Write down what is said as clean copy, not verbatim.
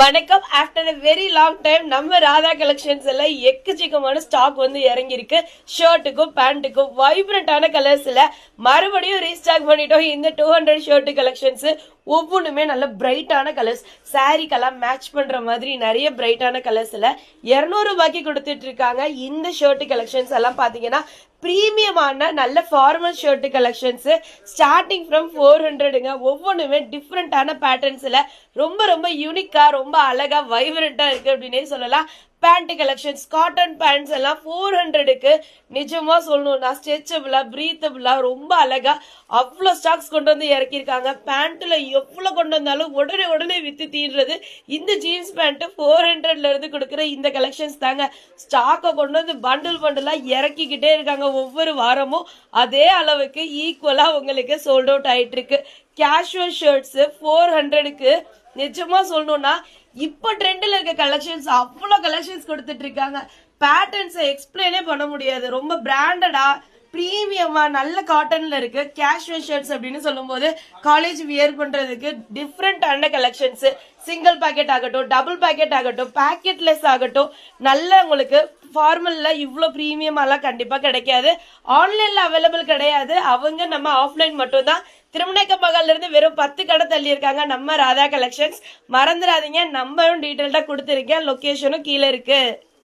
வணக்கம். After a very long time நம்ம Radha collections எல்லாம் எக்கச்சக்கமான ஸ்டாக் வந்து இறங்கியிருக்கு. ஷர்ட்டுக்கும் பேண்ட்டுக்கும் வைப்ரண்டான கலர்ஸ்ல மறுபடியும் ரீஸ்டாக் பண்ணிட்டோம். இந்த 200 ஷர்ட் கலெக்ஷன்ஸ் ஒவ்வொன்றுமே நல்ல பிரைட்டான கலர்ஸ், சாரிக்கெல்லாம் மேட்ச் பண்ற மாதிரி நிறைய பிரைட்டான கலர்ஸ்ல 200 ரூபாய்க்கு கொடுத்துட்டு இருக்காங்க. இந்த ஷர்ட் கலெக்ஷன்ஸ் எல்லாம் பாத்தீங்கன்னா பிரீமியமான நல்ல formal shirt collections starting from 400ங்க. ஒவ்வொன்றுமே டிஃப்ரெண்டான பேட்டர்ன்ஸ்ல ரொம்ப ரொம்ப யூனிக்கா ரொம்ப அழகா வைப்ரண்டா இருக்கு அப்படின்னே சொல்லலாம். பேண்ட் கலெக்ஷன்ஸ், காட்டன் பேண்ட்ஸ் எல்லாம் 400க்கு நிஜமா சொல்லணும்னா ஸ்ட்ரெச்சபிளா பிரீத்தபிளா ரொம்ப அழகா அவ்வளோ ஸ்டாக்ஸ் கொண்டு வந்து இறக்கியிருக்காங்க. பேண்ட்ல எவ்வளவு கொண்டு வந்தாலும் உடனே உடனே வித்து தீர்றது இந்த ஜீன்ஸ் பேண்ட் 400ல இருந்து கொடுக்குற இந்த கலெக்ஷன்ஸ் தாங்க. ஸ்டாக்கை கொண்டு வந்து பண்டில் பண்டிலா இறக்கிக்கிட்டே இருக்காங்க. ஒவ்வொரு வாரமும் அதே அளவுக்கு ஈக்குவலா உங்களுக்கு சோல்ட் அவுட் ஆயிட்டு இருக்கு. கேஷுவல் ஷர்ட்ஸ் 400க்கு நிஜமா சொல்லணும்னா இப்ப ட்ரெண்ட்ல இருக்க கலெக்ஷன்ஸ் அவ்வளவு கலெக்ஷன்ஸ் கொடுத்துட்டு இருக்காங்க. பேட்டர்ன்ஸை எக்ஸ்பிளைனே பண்ண முடியாது. ரொம்ப பிராண்டடா பிரீமியமா நல்ல காட்டன்ல இருக்கு. கேஷுவல் ஷர்ட்ஸ் அப்படின்னு சொல்லும் போது காலேஜ் வியர் பண்றதுக்கு டிஃப்ரெண்டான கலெக்ஷன்ஸ், சிங்கிள் பேக்கெட் ஆகட்டும், டபுள் பேக்கெட் ஆகட்டும், பேக்கெட்லெஸ் ஆகட்டும், நல்ல உங்களுக்கு ஃபார்மல்ல இவ்வளோ பிரீமியமாலாம் கண்டிப்பா கிடைக்காது. ஆன்லைன்ல அவைலபிள் கிடையாது. அவங்க நம்ம ஆஃப்லைன் மட்டும் தான். திருமணக்க மகால்ல இருந்து வெறும் 10 கடை தள்ளி இருக்காங்க நம்ம ராதா கலெக்ஷன்ஸ். மறந்துடாதீங்க, நம்பரும் டீட்டெயில்டா கொடுத்துருக்கேன், லொகேஷனும் கீழே இருக்கு.